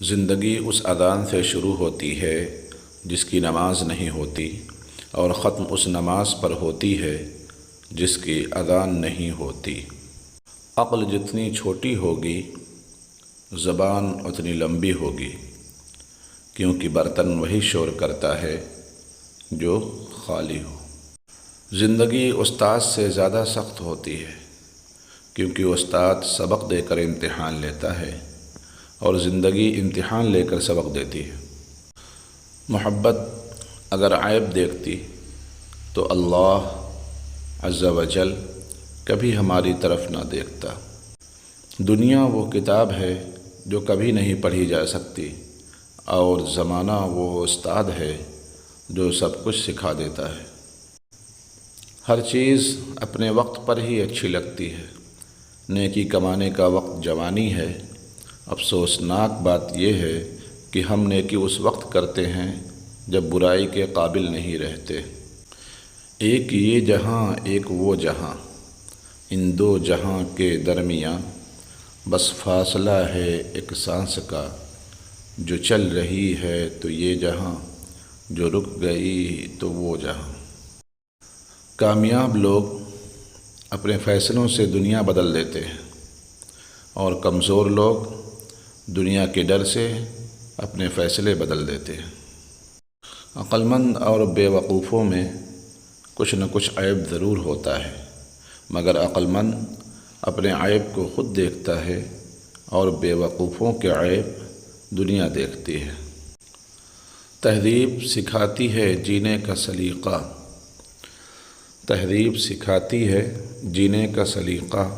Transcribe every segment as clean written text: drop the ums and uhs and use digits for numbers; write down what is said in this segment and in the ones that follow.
زندگی اس اذان سے شروع ہوتی ہے جس کی نماز نہیں ہوتی، اور ختم اس نماز پر ہوتی ہے جس کی اذان نہیں ہوتی۔ عقل جتنی چھوٹی ہوگی زبان اتنی لمبی ہوگی، کیونکہ برتن وہی شور کرتا ہے جو خالی ہو۔ زندگی استاد سے زیادہ سخت ہوتی ہے، کیونکہ استاد سبق دے کر امتحان لیتا ہے اور زندگی امتحان لے کر سبق دیتی ہے۔ محبت اگر عیب دیکھتی تو اللہ عز و جل کبھی ہماری طرف نہ دیکھتا۔ دنیا وہ کتاب ہے جو کبھی نہیں پڑھی جا سکتی، اور زمانہ وہ استاد ہے جو سب کچھ سکھا دیتا ہے۔ ہر چیز اپنے وقت پر ہی اچھی لگتی ہے۔ نیکی کمانے کا وقت جوانی ہے، افسوسناک بات یہ ہے کہ ہم نیکی اس وقت کرتے ہیں جب برائی کے قابل نہیں رہتے۔ ایک یہ جہاں ایک وہ جہاں، ان دو جہاں کے درمیاں بس فاصلہ ہے ایک سانس کا، جو چل رہی ہے تو یہ جہاں، جو رک گئی تو وہ جہاں۔ کامیاب لوگ اپنے فیصلوں سے دنیا بدل دیتے ہیں، اور کمزور لوگ دنیا کے ڈر سے اپنے فیصلے بدل دیتے ہیں۔ عقل مند اور بے وقوفوں میں کچھ نہ کچھ عیب ضرور ہوتا ہے، مگر عقل مند اپنے عیب کو خود دیکھتا ہے اور بے وقوفوں کے عیب دنیا دیکھتی ہے۔ تہذیب سکھاتی ہے جینے کا سلیقہ، تہذیب سکھاتی ہے جینے کا سلیقہ،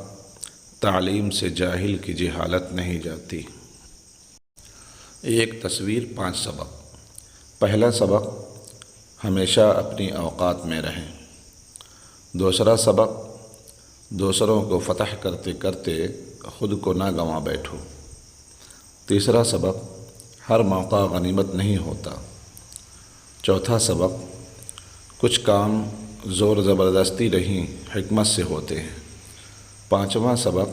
تعلیم سے جاہل کی جہالت نہیں جاتی۔ ایک تصویر 5 سبق۔ پہلا سبق، ہمیشہ اپنی اوقات میں رہیں۔ دوسرا سبق، دوسروں کو فتح کرتے کرتے خود کو نہ گنوا بیٹھو۔ تیسرا سبق، ہر موقع غنیمت نہیں ہوتا۔ چوتھا سبق، کچھ کام زور زبردستی نہیں حکمت سے ہوتے ہیں۔ پانچواں سبق،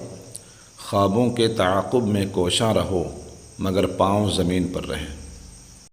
خوابوں کے تعاقب میں کوشاں رہو مگر پاؤں زمین پر رہیں۔